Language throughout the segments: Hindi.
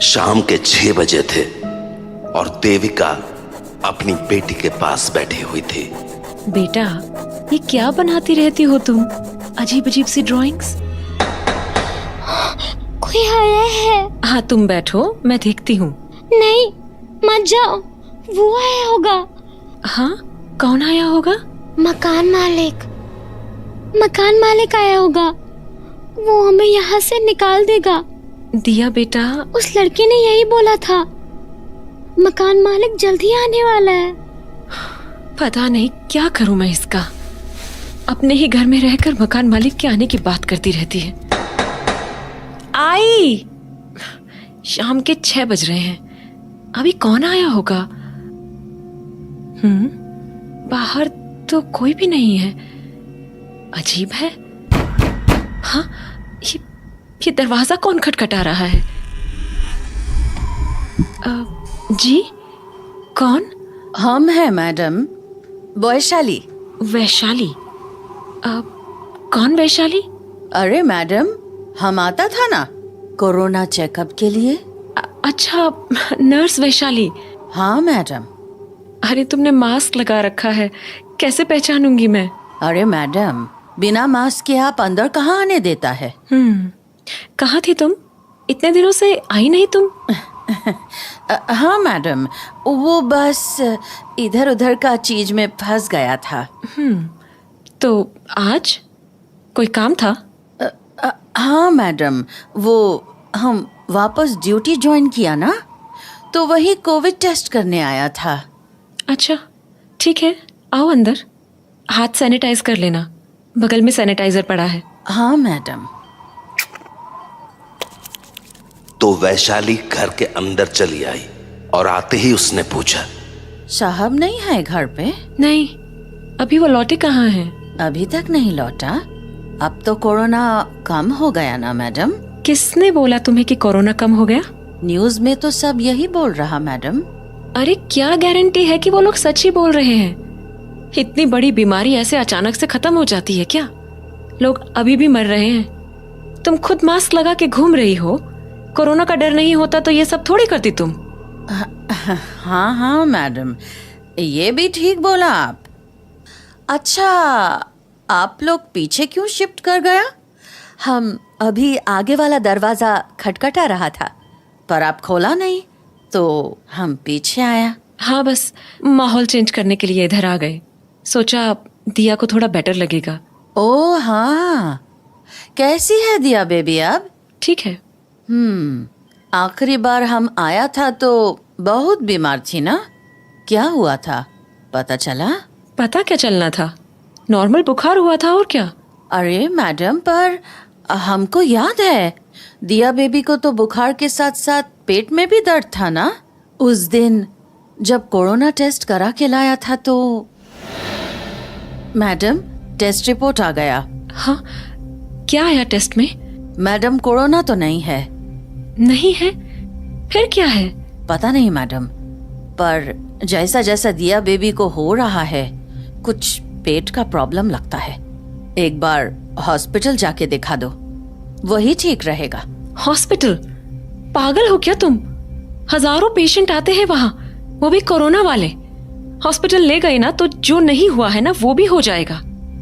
शाम के 6 बजे थे और देविका अपनी बेटी के पास बैठी हुई थी। बेटा, ये क्या बनाती रहती हो तुम? अजीब अजीब सी ड्राइंग्स। कोई आया है। हाँ, तुम बैठो, मैं देखती हूँ। नहीं, मत जाओ, वो आया होगा। हाँ, कौन आया होगा? मकान मालिक आया होगा। वो हमें यहाँ से निकाल देगा। दिया बेटा, उस लड़के ने यही बोला था। मकान मालिक जल्दी आने वाला है। पता नहीं क्या करूं मैं इसका। अपने ही घर में रहकर मकान मालिक के आने की बात करती रहती है। आई, शाम के 6 बज रहे हैं, अभी कौन आया होगा? बाहर तो कोई भी नहीं है। अजीब है। हाँ, ये दरवाजा कौन खटखटा रहा है? जी, कौन? हम हैं मैडम, वैशाली। वैशाली? कौन वैशाली? अरे मैडम, हम आता था ना कोरोना चेकअप के लिए। अच्छा, नर्स वैशाली। हाँ मैडम। अरे, तुमने मास्क लगा रखा है, कैसे पहचानूंगी मैं? अरे मैडम, बिना मास्क के आप अंदर कहाँ आने देता है? कहाँ थी तुम? इतने दिनों से आई नहीं तुम? हाँ मैडम, वो बस इधर उधर का चीज में फंस गया था। तो आज कोई काम था? हाँ मैडम, वो हम वापस ड्यूटी ज्वाइन किया ना, तो वही कोविड टेस्ट करने आया था। अच्छा, ठीक है, आओ अंदर। हाथ सैनिटाइज कर लेना, बगल में सैनिटाइजर पड़ा है। हाँ मैडम। तो वैशाली घर के अंदर चली आई और आते ही उसने पूछा, साहब नहीं है घर पे? नहीं, अभी वो लौटे कहाँ हैं? अभी तक नहीं लौटा। अब तो कोरोना कम हो गया ना मैडम? किसने बोला तुम्हें कि कोरोना कम हो गया? न्यूज में तो सब यही बोल रहा मैडम। अरे, क्या गारंटी है कि वो लोग सच ही बोल रहे हैं? इतनी बड़ी बीमारी ऐसे अचानक से खत्म हो जाती है क्या? लोग अभी भी मर रहे हैं। तुम खुद मास्क लगा के घूम रही हो। कोरोना का डर नहीं होता तो ये सब थोड़ी करती तुम। हाँ हाँ मैडम, ये भी ठीक बोला आप। अच्छा, आप लोग पीछे क्यों शिफ्ट कर गया? हम अभी आगे वाला दरवाजा खटखटा रहा था, पर आप खोला नहीं, तो हम पीछे आया। हाँ, बस माहौल चेंज करने के लिए इधर आ गए। सोचा दिया को थोड़ा बेटर लगेगा। ओ हाँ, कैसी है दिया बेबी अब? ठीक है। आखिरी बार हम आया था तो बहुत बीमार थी ना? क्या हुआ था, पता चला? पता क्या चलना था, नॉर्मल बुखार हुआ था और क्या। अरे मैडम, पर हमको याद है दिया बेबी को तो बुखार के साथ साथ पेट में भी दर्द था ना? उस दिन जब कोरोना टेस्ट करा के लाया था तो मैडम, टेस्ट रिपोर्ट आ गया। हाँ, क्या आया टेस्ट में? मैडम, कोरोना तो नहीं है। नहीं है? फिर क्या है? पता नहीं मैडम, पर जैसा जैसा दिया बेबी को हो रहा है, कुछ पेट का प्रॉब्लम लगता है। एक बार हॉस्पिटल जाके दिखा दो, वही ठीक रहेगा। हॉस्पिटल? पागल हो क्या तुम? हजारों पेशेंट आते हैं वहां, वो भी कोरोना वाले। हॉस्पिटल ले गए ना तो जो नहीं हुआ है ना वो भी हो जाएगा।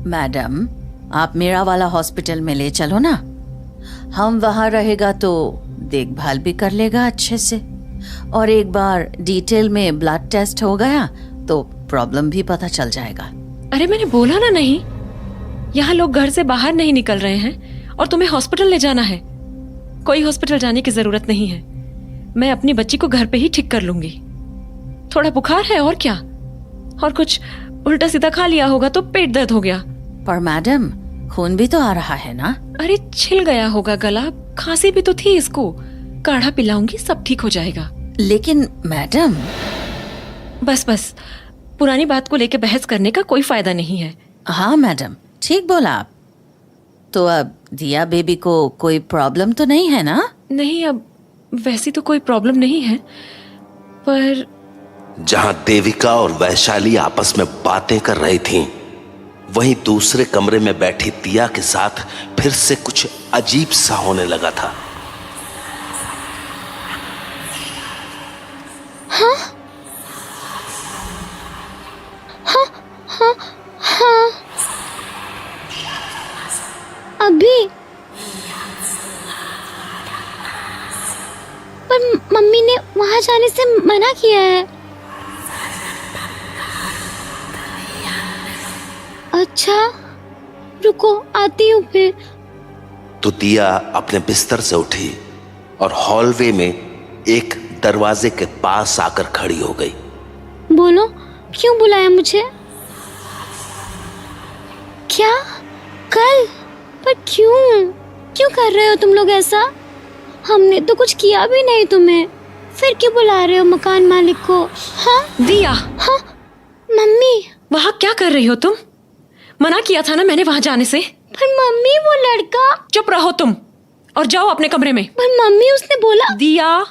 मैडम, आप मेरा वाला हॉस्पिटल में ले चलो ना, हम वहां रहेगा तो देखभाल भी कर लेगा अच्छे से, और एक बार डिटेल में ब्लड टेस्ट हो गया तो प्रॉब्लम भी पता चल जाएगा। अरे, मैंने बोला ना नहीं, यहाँ लोग घर से बाहर नहीं निकल रहे हैं और तुम्हें हॉस्पिटल ले जाना है। कोई हॉस्पिटल जाने की जरूरत नहीं है, मैं अपनी बच्ची को घर पे ही ठीक कर लूंगी। थोड़ा बुखार है और क्या, और कुछ उल्टा सीधा खा लिया होगा तो पेट दर्द हो गया। पर मैडम, खून भी तो आ रहा है ना? अरे, छिल गया होगा गला, खांसी भी तो थी इसको, काढ़ा पिलाऊंगी, सब ठीक हो जाएगा। लेकिन मैडम। बस बस, पुरानी बात को लेके बहस करने का कोई फायदा नहीं है। हाँ मैडम, ठीक बोला आप। तो अब दिया बेबी को कोई प्रॉब्लम तो नहीं है ना? नहीं, अब वैसी तो कोई प्रॉब्लम नहीं है, पर जहां देविका और वैशाली आपस में बातें कर रही थीं, वहीं दूसरे कमरे में बैठी दिया के साथ फिर से कुछ अजीब सा होने लगा था। पर मम्मी ने वहाँ जाने से मना किया है। अच्छा, रुको आती हूँ फिर। तो दिया अपने बिस्तर से उठी और हॉलवे में एक दरवाजे के पास आकर खड़ी हो गई। बोलो, क्यों बुलाया मुझे? क्या? कल? पर क्यों? क्यों कर रहे हो तुम लोग ऐसा? हमने तो कुछ किया भी नहीं तुम्हें, फिर क्यों बुला रहे हो मकान मालिक को? हाँ दिया, हाँ मम्मी। वहाँ क्या कर रही हो तुम? मना किया था ना मैंने वहाँ जाने से। पर मम्मी वो लड़का। चुप रहो तुम और जाओ अपने कमरे में। पर मम्मी उसने बोला। दिया,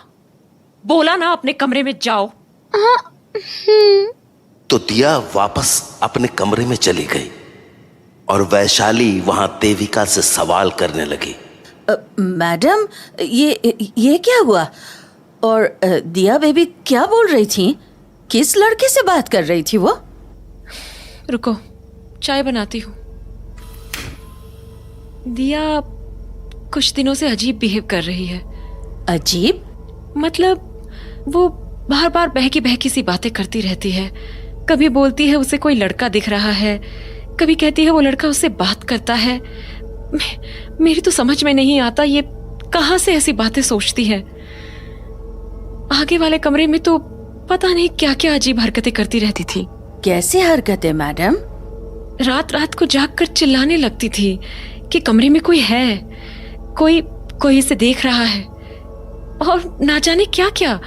बोला ना अपने कमरे में जाओ। हाँ। तो दिया वापस अपने कमरे में चली गई और वैशाली वहां देविका से सवाल करने लगी। मैडम, ये क्या हुआ? और दिया बेबी क्या बोल रही थी? किस लड़के से बात कर रही थी वो? रुको, चाय बनाती हूँ। दिया कुछ दिनों से अजीब बिहेव कर रही है। अजीब? मतलब वो बार बार बहकी बहकी सी बातें करती रहती है। कभी बोलती है उसे कोई लड़का दिख रहा है, कभी कहती है वो लड़का उससे बात करता है। मेरी तो समझ में नहीं आता ये कहाँ से ऐसी बातें सोचती है। आगे वाले कमरे में तो पता नहीं क्या क्या अजीब हरकतें करती रहती थी। कैसे हरकतें मैडम? रात रात को जागकर चिल्लाने लगती थी कि कमरे में कोई है, कोई इसे देख रहा है, और ना जाने क्या क्या।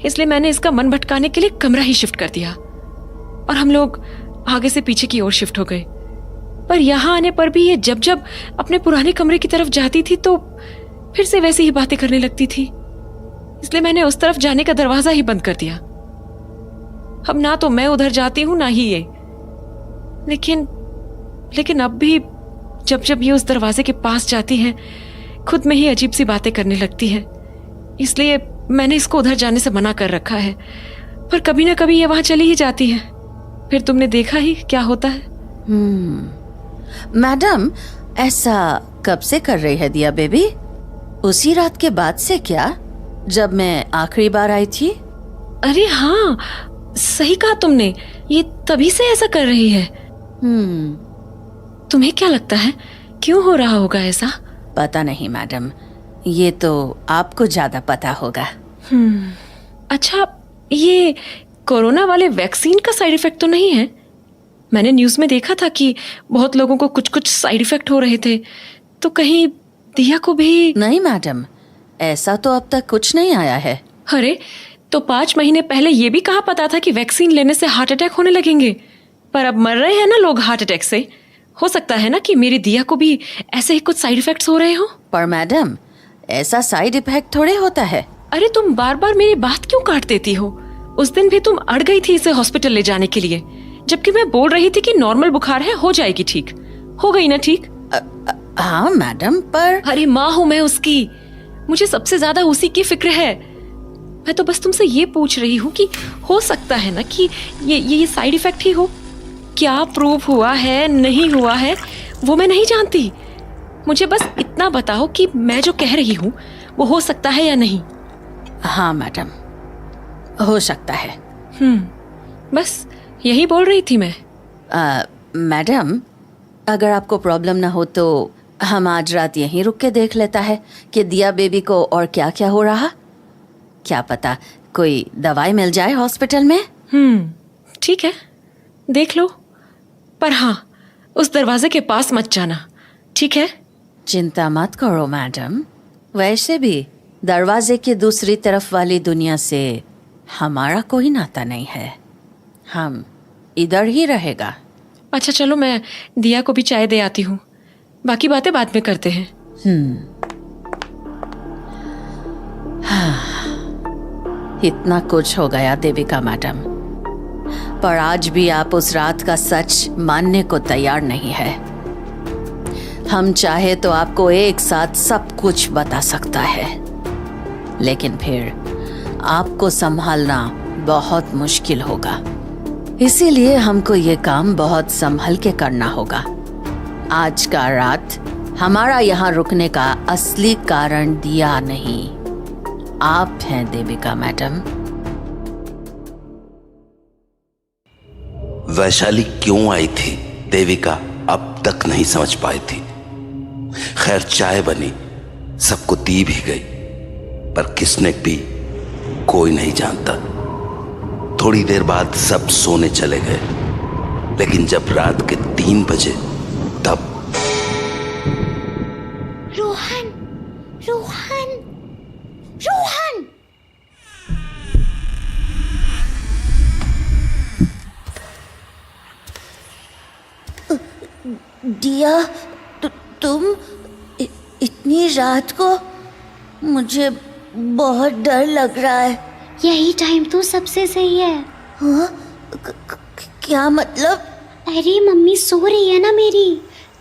इसलिए मैंने इसका मन भटकाने के लिए कमरा ही शिफ्ट कर दिया और हम लोग आगे से पीछे की ओर शिफ्ट हो गए। पर यहाँ आने पर भी ये जब जब अपने पुराने कमरे की तरफ जाती थी तो फिर से वैसी ही बातें करने लगती थी। इसलिए मैंने उस तरफ जाने का दरवाजा ही बंद कर दिया। अब ना तो मैं उधर जाती हूँ ना ही ये। लेकिन अब भी जब जब ये उस दरवाजे के पास जाती है खुद में ही अजीब सी बातें करने लगती है। इसलिए मैंने इसको उधर जाने से मना कर रखा है, पर कभी ना कभी ये वहां चली ही जाती है। फिर तुमने देखा ही क्या होता है। मैडम, ऐसा कब से कर रही है दिया बेबी? उसी रात के बाद से क्या, जब मैं आखिरी बार आई थी? अरे हाँ, सही कहा तुमने, ये तभी से ऐसा कर रही है। तुम्हें क्या लगता है क्यों हो रहा होगा ऐसा? पता नहीं मैडम, ये तो आपको ज्यादा पता होगा। अच्छा, ये कोरोना वाले वैक्सीन का साइड इफेक्ट तो नहीं है? मैंने न्यूज़ में देखा था कि बहुत लोगों को कुछ कुछ साइड इफेक्ट हो रहे थे, तो कहीं दिया को भी? नहीं मैडम, ऐसा तो अब तक कुछ नहीं आया है। अरे, तो 5 महीने पहले ये भी कहा पता था कि वैक्सीन लेने से हार्ट अटैक होने लगेंगे, पर अब मर रहे हैं ना लोग हार्ट अटैक से। हो सकता है ना कि मेरी दिया को भी ऐसे ही कुछ साइड इफेक्ट्स हो रहे हो। पर मैडम, ऐसा साइड इफेक्ट थोड़े होता है। अरे तुम बार बार मेरी बात क्यों काट देती हो? उस दिन भी तुम अड़ गई थी इसे हॉस्पिटल ले जाने के लिए, जबकि मैं बोल रही थी कि नॉर्मल बुखार है, हो जाएगी ठीक। हो गई ना ठीक? हाँ मैडम, पर अरे माँ हूँ मैं उसकी, मुझे सबसे ज्यादा उसी की फिक्र है। मैं तो बस तुमसे ये पूछ रही हूँ कि हो सकता है ना कि ये साइड इफेक्ट ही हो। क्या प्रूफ हुआ है नहीं हुआ है वो मैं नहीं जानती। मुझे बस इतना बताओ कि मैं जो कह रही हूँ वो हो सकता है या नहीं। हाँ मैडम, हो सकता है। बस यही बोल रही थी मैं। मैडम, अगर आपको प्रॉब्लम ना हो तो हम आज रात यहीं रुक के देख लेता है कि दिया बेबी को और क्या क्या हो रहा। क्या पता कोई दवाई मिल जाए हॉस्पिटल में। ठीक है, देख लो, पर हाँ, उस दरवाजे के पास मत जाना, ठीक है? चिंता मत करो मैडम, वैसे भी दरवाजे की दूसरी तरफ वाली दुनिया से हमारा कोई नाता नहीं है, हम इधर ही रहेगा। अच्छा चलो, मैं दिया को भी चाय दे आती हूँ, बाकी बातें बाद में करते हैं। इतना कुछ हो गया देविका मैडम, पर आज भी आप उस रात का सच मानने को तैयार नहीं है। हम चाहे तो आपको एक साथ सब कुछ बता सकता है, लेकिन फिर आपको संभालना बहुत मुश्किल होगा। इसीलिए हमको ये काम बहुत संभल के करना होगा। आज का रात हमारा यहाँ रुकने का असली कारण दिया नहीं, आप हैं देविका मैडम। वैशाली क्यों आई थी देविका अब तक नहीं समझ पाई थी। खैर चाय बनी, सबको दी भी गई, पर किसने पी कोई नहीं जानता। थोड़ी देर बाद सब सोने चले गए, लेकिन जब रात के 3 बजे तब रोहन, रोहन, रोहन! दिया, तुम इतनी रात को? मुझे बहुत डर लग रहा है। यही टाइम तो सबसे सही है। हाँ? क्या मतलब? अरे मम्मी सो रही है ना मेरी।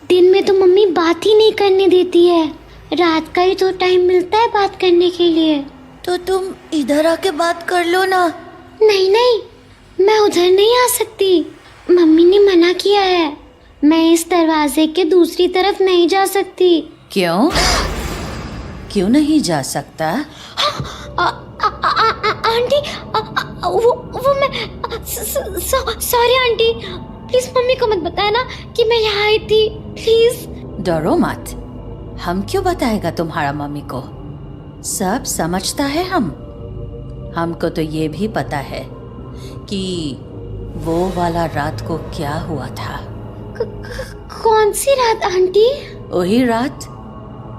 दिन में तो मम्मी बात ही नहीं करने देती है, रात का ही तो टाइम मिलता है बात करने के लिए। तो तुम इधर आके बात कर लो ना। नहीं नहीं, मैं उधर नहीं आ सकती, मम्मी ने मना किया है। मैं इस दरवाजे के दूसरी तरफ नहीं जा सकती। क्यों? क्यों नहीं जा सकता? आंटी, वो मैं सॉरी आंटी, प्लीज मम्मी को मत बताना कि मैं यहाँ आई थी, प्लीज। डरो मत, हम क्यों बताएगा तुम्हारा मम्मी को? सब समझता है हम। हमको तो ये भी पता है कि वो वाला रात को क्या हुआ था। कौन सी रात आंटी? वही रात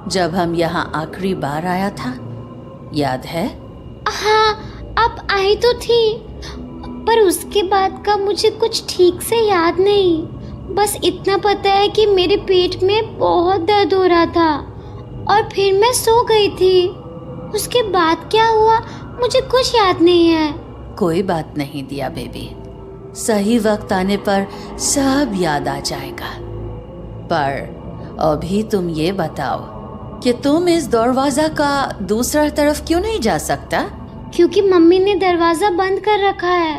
जब हम यहाँ आखिरी बार आया था, याद है? हाँ, आप आई तो थी, पर उसके बाद का मुझे कुछ ठीक से याद नहीं। बस इतना पता है कि मेरे पेट में बहुत दर्द हो रहा था और फिर मैं सो गई थी। उसके बाद क्या हुआ मुझे कुछ याद नहीं है। कोई बात नहीं दिया बेबी, सही वक्त आने पर सब याद आ जाएगा। पर अभी तुम ये बताओ कि तुम इस दरवाजा का दूसरा तरफ क्यों नहीं जा सकता? क्योंकि मम्मी ने दरवाजा बंद कर रखा है।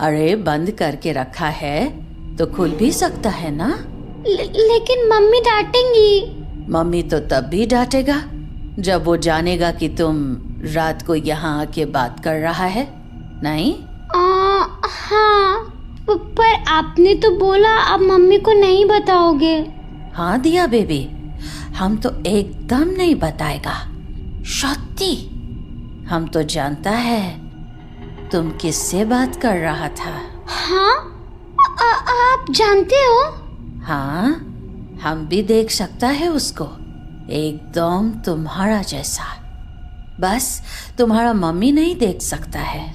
अरे बंद करके रखा है तो खुल भी सकता है ना। लेकिन मम्मी डांटेंगी। मम्मी तो तब भी डांटेगा जब वो जानेगा कि तुम रात को यहाँ आके बात कर रहा है, नहीं? हाँ, पर आपने तो बोला आप मम्मी को नहीं बताओगे। हाँ दिया बेबी, हम तो एकदम नहीं बताएगा। सत्ती, हम तो जानता है तुम किससे बात कर रहा था। हाँ, आप जानते हो? हाँ, हम भी देख सकता है उसको, एकदम तुम्हारा जैसा। बस तुम्हारा मम्मी नहीं देख सकता है।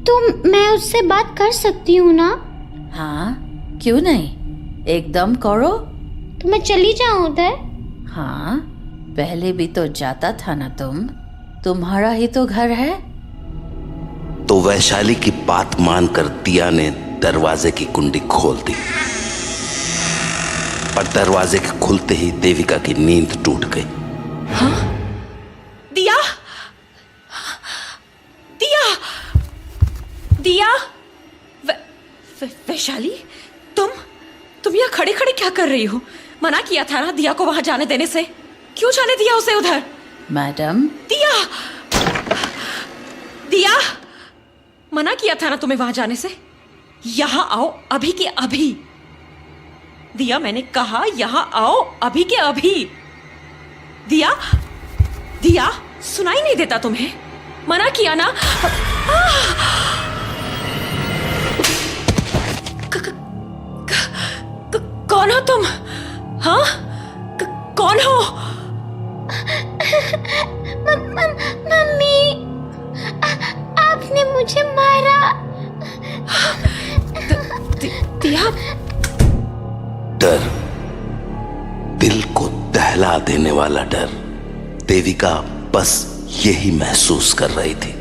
तो मैं उससे बात कर सकती हूँ ना? हाँ, क्यों नहीं, एकदम करो। तो मैं चली जाऊँ उधर? हाँ, पहले भी तो जाता था ना तुम, तुम्हारा ही तो घर है। तो वैशाली की बात मानकर दिया ने दरवाजे की कुंडी खोल दी, पर दरवाजे के खुलते ही देविका की नींद टूट गई। हाँ? दिया, दिया, दिया, वैशाली, तुम यहाँ खड़े खड़े क्या कर रही हो? मना किया था ना दिया को वहां जाने देने से, क्यों जाने दिया उसे उधर? मैडम, दिया, दिया, मना किया था ना तुम्हें वहां जाने से। यहाँ आओ अभी के अभी। दिया, मैंने कहा यहाँ आओ अभी के अभी। दिया, दिया, सुनाई नहीं देता तुम्हें? मना किया ना। कौन हो तुम? हाँ, कौन हो? मम्मी, आपने मुझे मारा। दिया, डर, दिल को दहला देने वाला डर। देविका बस यही महसूस कर रही थी।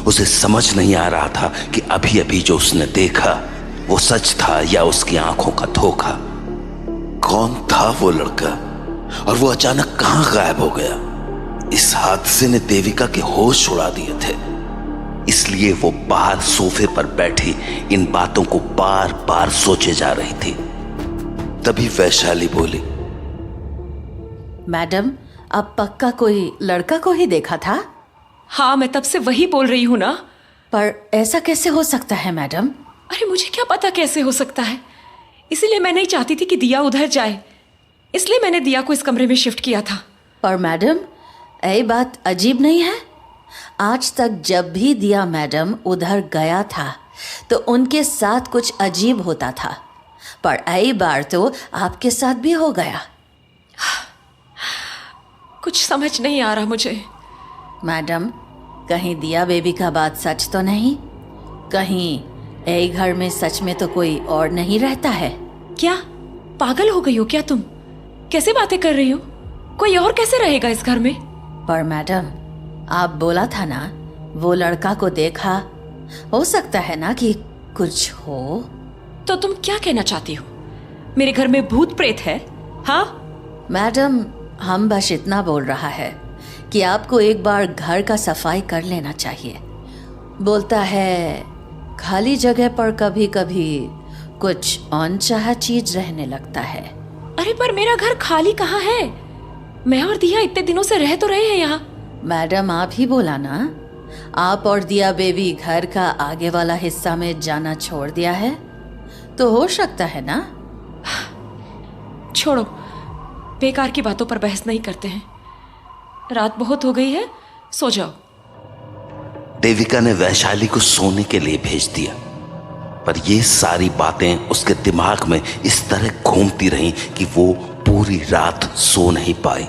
उसे समझ नहीं आ रहा था कि अभी अभी जो उसने देखा वो सच था या उसकी आंखों का धोखा। कौन था वो लड़का और वो अचानक कहां गायब हो गया? इस हादसे ने देविका के होश उड़ा दिए थे, इसलिए वो बाहर सोफे पर बैठी इन बातों को बार बार सोचे जा रही थी। तभी वैशाली बोली, मैडम, अब पक्का कोई लड़का को ही देखा था? हाँ, मैं तब से वही बोल रही हूँ ना। पर ऐसा कैसे हो सकता है मैडम? अरे मुझे क्या पता कैसे हो सकता है, इसीलिए मैं नहीं चाहती थी कि दिया उधर जाए, इसलिए मैंने दिया को इस कमरे में शिफ्ट किया था। पर मैडम, ये बात अजीब नहीं है? आज तक जब भी दिया मैडम उधर गया था तो उनके साथ कुछ अजीब होता था, पर यही बार तो आपके साथ भी हो गया। कुछ समझ नहीं आ रहा मुझे। मैडम, कहीं दिया बेबी का बात सच तो नहीं? कहीं यही घर में सच में तो कोई और नहीं रहता है? क्या पागल हो गई हो क्या तुम? कैसे बातें कर रही हो? कोई और कैसे रहेगा इस घर में? पर मैडम, आप बोला था ना वो लड़का को देखा, हो सकता है ना कि कुछ हो। तो तुम क्या कहना चाहती हो? मेरे घर में भूत प्रेत है? हाँ मैडम, हम बस इतना बोल रहा है कि आपको एक बार घर का सफाई कर लेना चाहिए। बोलता है खाली जगह पर कभी कभी कुछ अनचाहा चीज रहने लगता है। अरे पर मेरा घर खाली कहाँ है? मैं और दिया इतने दिनों से रह तो रहे हैं यहाँ। मैडम, आप ही बोला ना, आप और दिया बेबी घर का आगे वाला हिस्सा में जाना छोड़ दिया है, तो हो सकता है ना। छोड़ो, बेकार की बातों पर बहस नहीं करते हैं। रात बहुत हो गई है, सो जाओ। देविका ने वैशाली को सोने के लिए भेज दिया, पर ये सारी बातें उसके दिमाग में इस तरह घूमती रहीं कि वो पूरी रात सो नहीं पाई।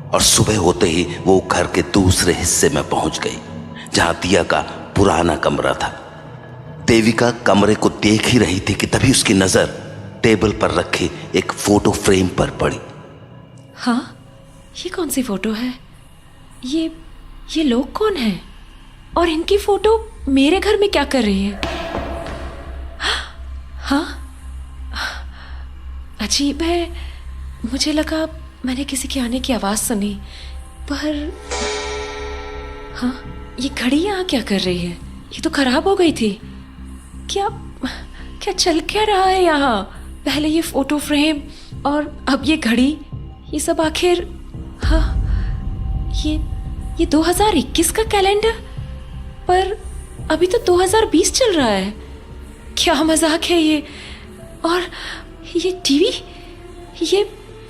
और सुबह होते ही वो घर के दूसरे हिस्से में पहुंच गई, जहां दिया का पुराना कमरा था। देविका कमरे को देख ही रही थी कि तभी उसकी नजर टेबल पर रखे एक फोटो फ्रेम पर पड़ी। हाँ, ये कौन सी फोटो है? ये लोग कौन हैं? और इनकी फोटो मेरे घर में क्या कर रही है? हाँ, अजीब है। मुझे लगा मैंने किसी के आने की आवाज सुनी, पर हाँ, ये घड़ी यहाँ क्या कर रही है? ये तो खराब हो गई थी। क्या क्या चल क्या रहा है यहाँ? पहले ये फोटो फ्रेम और अब ये घड़ी, ये सब आखिर? हाँ, ये 2021 का कैलेंडर, पर अभी तो 2020 चल रहा है। क्या मजाक है ये? और ये टीवी,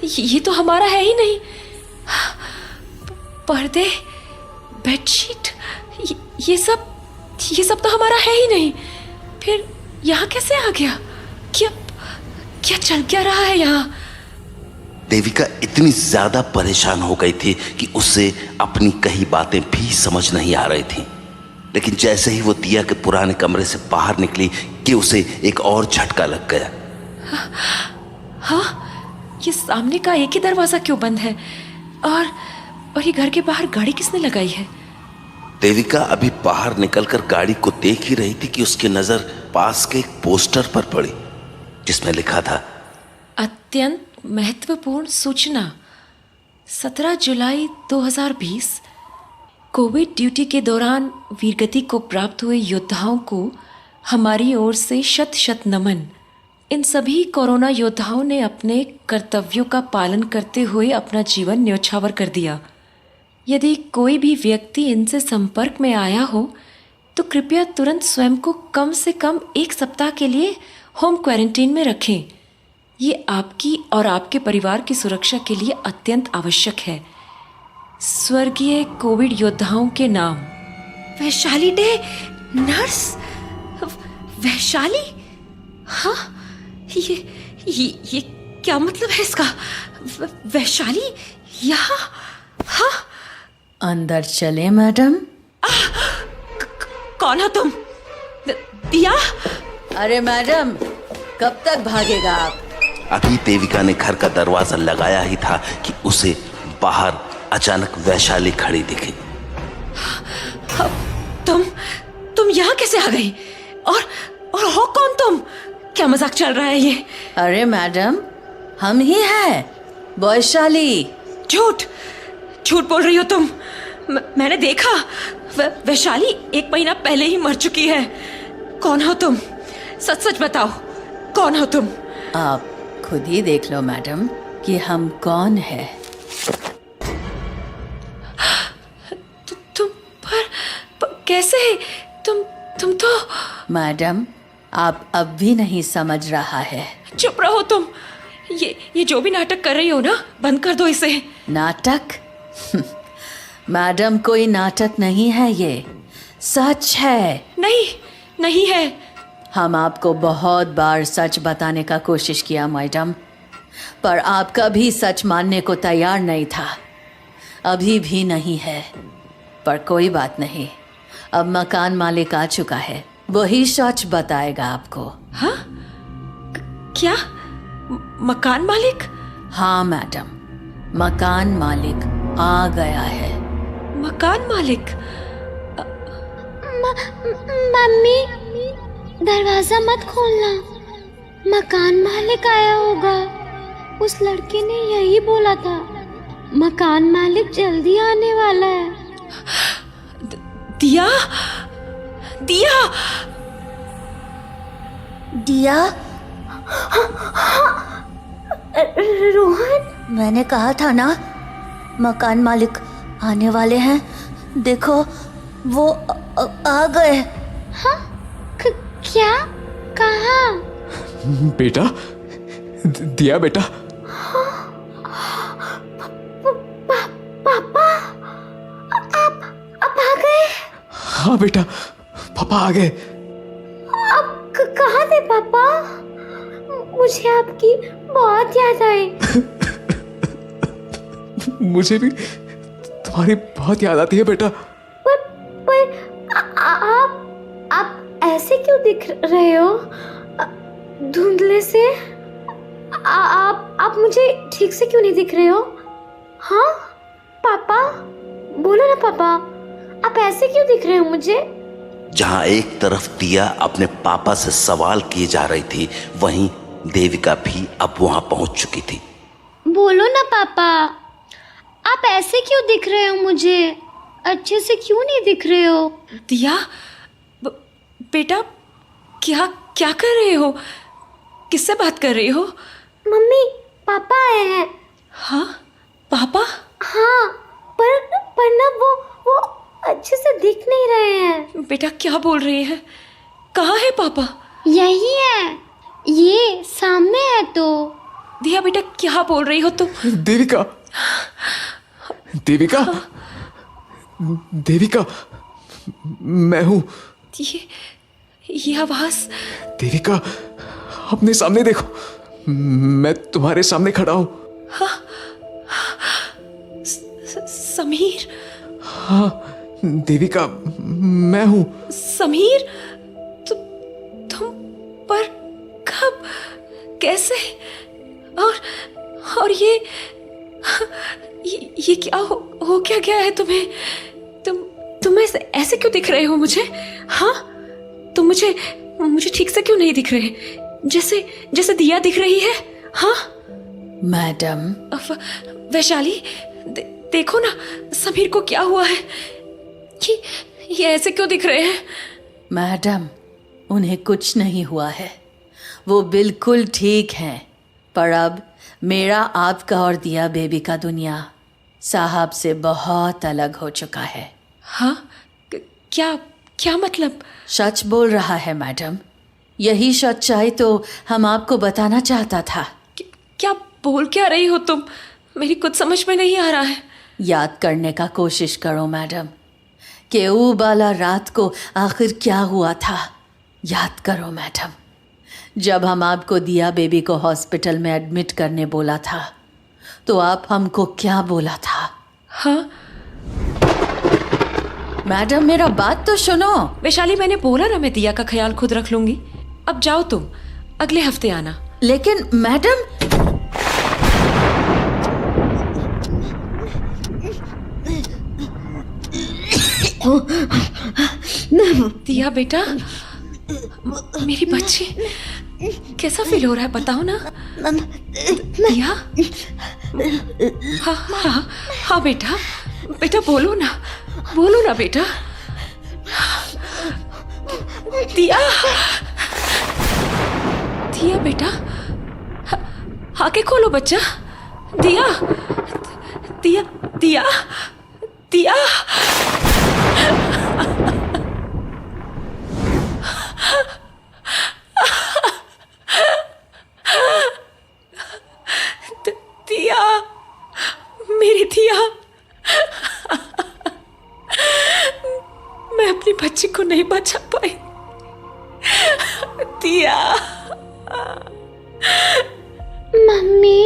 ये तो हमारा है ही नहीं। पर्दे, बेडशीट, ये सब तो हमारा है ही नहीं। फिर यहाँ कैसे आ गया? क्या चल क्या रहा है यहाँ? देविका इतनी ज्यादा परेशान हो गई थी कि उसे अपनी कही बातें भी समझ नहीं आ रही थी। लेकिन जैसे ही वो दिया के पुराने कमरे से बाहर निकली कि उसे एक और झटका लग गया। हाँ, ये सामने का एक ही दरवाजा क्यों बंद है? और ये घर के बाहर गाड़ी किसने लगाई है? देविका अभी बाहर निकलकर गाड़ी को देख ही रही थी कि उसकी नजर पास के एक पोस्टर पर पड़ी, जिसमें लिखा था, अत्यंत महत्वपूर्ण सूचना, 17 जुलाई 2020, कोविड ड्यूटी के दौरान वीरगति को प्राप्त हुए योद्धाओं को हमारी ओर से शत शत नमन। इन सभी कोरोना योद्धाओं ने अपने कर्तव्यों का पालन करते हुए अपना जीवन न्यौछावर कर दिया। यदि कोई भी व्यक्ति इनसे संपर्क में आया हो तो कृपया तुरंत स्वयं को कम से कम 1 सप्ताह के लिए होम क्वारंटीन में रखें। ये आपकी और आपके परिवार की सुरक्षा के लिए अत्यंत आवश्यक है। स्वर्गीय कोविड योद्धाओं के नाम। Vaishali day nurse, Vaishali? हाँ, ये क्या मतलब है इसका? वैशाली यहाँ? हाँ, अंदर चले मैडम। कौन हो तुम? दिया? अरे मैडम, कब तक भागेगा आप? अभी देविका ने घर का दरवाजा लगाया ही था कि उसे बाहर अचानक वैशाली खड़ी दिखी। तुम यहाँ कैसे आ गई? और हो कौन तुम? क्या मजाक चल रहा है ये? अरे मैडम, हम ही हैं, वैशाली। झूठ बोल रही हो तुम। मैंने देखा, वैशाली 1 महीना पहले ही मर चुकी है। कौन हो तुम? सच बताओ, कौन हो तुम? आप खुद ही देख लो मैडम कि हम कौन है। तुम पर कैसे? तुम तो मैडम, आप अब भी नहीं समझ रहा है। चुप रहो तुम। ये जो भी नाटक कर रही हो ना, बंद कर दो इसे। नाटक? मैडम, कोई नाटक नहीं है, ये सच है। नहीं है। हम आपको बहुत बार सच बताने का कोशिश किया मैडम, पर आप कभी सच मानने को तैयार नहीं था। अभी भी नहीं है, पर कोई बात नहीं, अब मकान मालिक आ चुका है, वही सच बताएगा आपको। हाँ? क्या? मकान मालिक? हाँ मैडम, मकान मालिक आ गया है। मकान मालिक? मम्मी, दरवाजा मत खोलना, मकान मालिक आया होगा। उस लड़के ने यही बोला था, मकान मालिक जल्दी आने वाला है। दिया? रोहन, मैंने कहा था ना, मकान मालिक आने वाले हैं। देखो, वो आ गए। हाँ? क्या? कहाँ? बेटा, दिया बेटा। पापा, आप आ गए? हाँ बेटा, पापा आ गए। आप कहाँ थे पापा? मुझे आपकी बहुत याद आई। मुझे भी तुम्हारी बहुत याद आती है बेटा। पर आप ऐसे क्यों दिख रहे हो? धुंधले से? आप मुझे ठीक से क्यों नहीं दिख रहे हो? हाँ पापा, बोलो ना पापा, आप ऐसे क्यों दिख रहे हो मुझे? जहां एक तरफ दिया अपने पापा से सवाल किए जा रही थी, वहीं देविका भी अब वहां पहुंच चुकी थी। बोलो ना पापा, आप ऐसे क्यों दिख रहे हो मुझे? अच्छे से क्यों नहीं दिख रहे हो? दिया, बेटा, क्या कर रहे हो? किससे बात कर रही हो? मम्मी, पापा आए हैं। हाँ? पापा? हाँ, पर ना वो अच्छे से दिख नहीं रहे हैं। बेटा, क्या बोल रही है? कहाँ है पापा? यही है, ये सामने है। तो दिया बेटा, क्या बोल रही हो तुम? देविका, देविका, देविका, मैं हूँ। ये आवाज? देविका, अपने सामने देखो, मैं तुम्हारे सामने खड़ा हूँ। समीर? हाँ देविका, मैं हूँ। समीर? तुम पर कब, कैसे? और ये क्या हो क्या गया है तुम्हें? तुम ऐसे क्यों दिख रहे हो मुझे? हाँ, तुम मुझे ठीक से क्यों नहीं दिख रहे? जैसे दिया दिख रही है। हाँ मैडम, वैशाली, देखो ना, समीर को क्या हुआ है? ये ऐसे क्यों दिख रहे हैं? मैडम, उन्हें कुछ नहीं हुआ है, वो बिल्कुल ठीक हैं। पर अब मेरा, आपका और दिया बेबी का दुनिया साहब से बहुत अलग हो चुका है। हाँ? क्या मतलब? सच बोल रहा है मैडम, यही सच्चाई तो हम आपको बताना चाहता था। क्या बोल क्या रही हो तुम? मेरी कुछ समझ में नहीं आ रहा है। याद करने का कोशिश करो मैडम, कि वो वाला रात को आखिर क्या हुआ था। याद करो मैडम, जब हम आपको दिया बेबी को हॉस्पिटल में एडमिट करने बोला था, तो आप हमको क्या बोला था? हाँ? मैडम, मेरा बात तो सुनो। वैशाली, मैंने बोला ना, मैं दिया का ख्याल खुद रख लूंगी। अब जाओ तुम, अगले हफ्ते आना। लेकिन मैडम, दिया बेटा, मेरी बच्ची, कैसा फील हो रहा है बताओ ना। दिया? हाँ बेटा, बोलो ना बेटा। दिया बेटा, आंखें खोलो बच्चा। दिया। बच्ची को नहीं बचा पाई। दिया, मम्मी,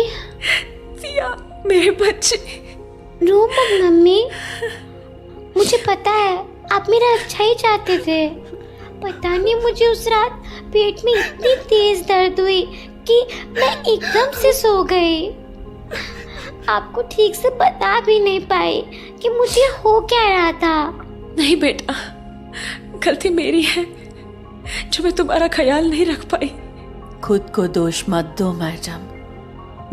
दिया मेरे बच्चे। रो मत मम्मी, मुझे पता है आप मेरा अच्छा ही चाहते थे। पता नहीं मुझे उस रात पेट में इतनी तेज दर्द हुई कि मैं एकदम से सो गई। आपको ठीक से बता भी नहीं पाई कि मुझे हो क्या रहा था। नहीं बेटा, गलती मेरी है जो मैं तुम्हारा ख्याल नहीं रख पाई। खुद को दोष मत दो मैडम।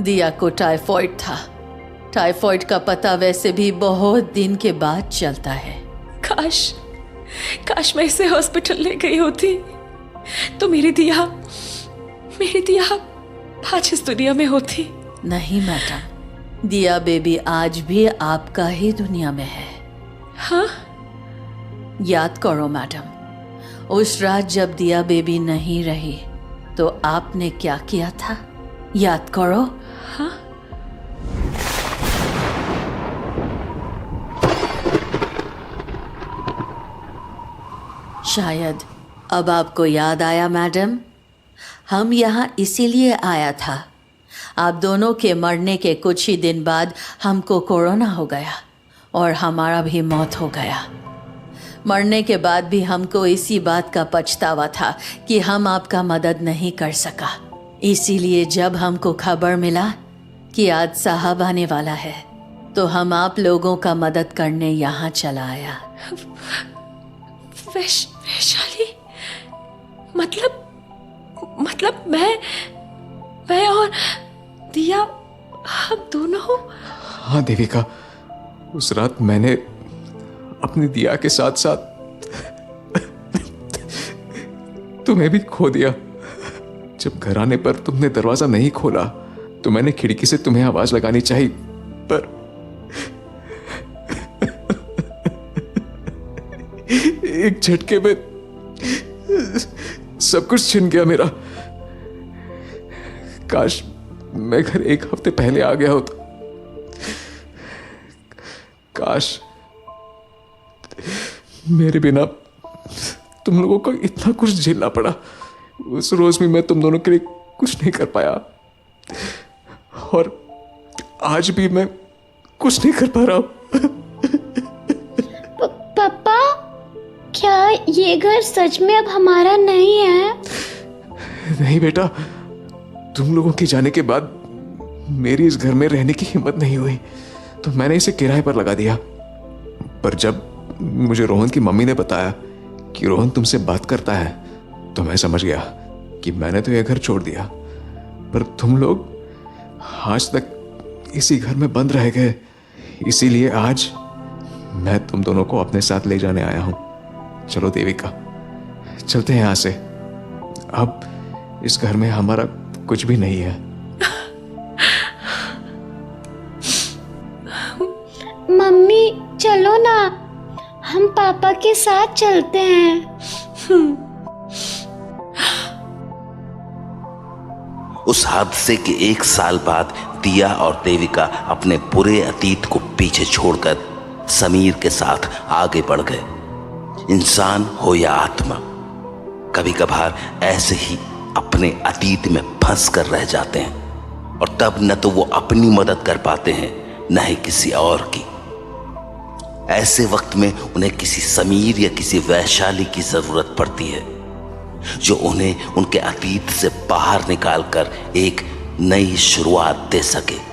दिया को टाइफॉइड था। टाइफॉइड का पता वैसे भी बहुत दिन के बाद चलता है। काश मैं इसे हॉस्पिटल ले गई होती तो मेरी दिया आज इस दुनिया में होती। नहीं मैडम, दिया बेबी आज भी आपका ही दुनिया में है। हाँ? याद करो मैडम, उस रात जब दिया बेबी नहीं रही तो आपने क्या किया था? याद करो। हाँ? शायद अब आपको याद आया मैडम। हम यहाँ इसीलिए आया था। आप दोनों के मरने के कुछ ही दिन बाद हमको कोरोना हो गया और हमारा भी मौत हो गया। मरने के बाद भी हमको इसी बात का पछतावा था कि हम आपका मदद नहीं कर सका। इसीलिए जब हमको खबर मिला कि आज साहब आने वाला है तो हम आप लोगों का मदद करने यहाँ चला आया। वैशाली, मतलब मैं और दिया, हम दोनों। हाँ देविका, उस रात मैंने अपनी दिया के साथ साथ तुम्हें भी खो दिया। जब घर आने पर तुमने दरवाजा नहीं खोला तो मैंने खिड़की से तुम्हें आवाज लगानी चाहिए, पर एक झटके में सब कुछ छिन गया मेरा। काश मैं घर एक हफ्ते पहले आ गया होता। काश मेरे बिना तुम लोगों को इतना कुछ झेलना पड़ा। उस रोज भी मैं तुम दोनों के लिए कुछ नहीं कर पाया और आज भी मैं कुछ नहीं कर पा रहा हूं। पापा, क्या ये घर सच में अब हमारा नहीं है? नहीं बेटा, तुम लोगों के जाने के बाद मेरी इस घर में रहने की हिम्मत नहीं हुई तो मैंने इसे किराए पर लगा दिया। पर जब मुझे रोहन की मम्मी ने बताया कि रोहन तुमसे बात करता है तो मैं समझ गया कि मैंने तो यह घर छोड़ दिया। पर तुम लोग आज तक इसी घर में बंद रह गए, इसीलिए आज मैं तुम दोनों को अपने साथ ले जाने आया हूं। चलो देविका, चलते हैं यहां से। अब इस घर में हमारा कुछ भी नहीं है। मम्मी चलो ना, हम पापा के साथ चलते हैं। उस हादसे के 1 साल बाद दिया और देविका अपने बुरे अतीत को पीछे छोड़कर समीर के साथ आगे बढ़ गए। इंसान हो या आत्मा, कभी कभार ऐसे ही अपने अतीत में फंस कर रह जाते हैं और तब न तो वो अपनी मदद कर पाते हैं न ही किसी और की। ऐसे वक्त में उन्हें किसी समीर या किसी वैशाली की जरूरत पड़ती है जो उन्हें उनके अतीत से बाहर निकालकर एक नई शुरुआत दे सके।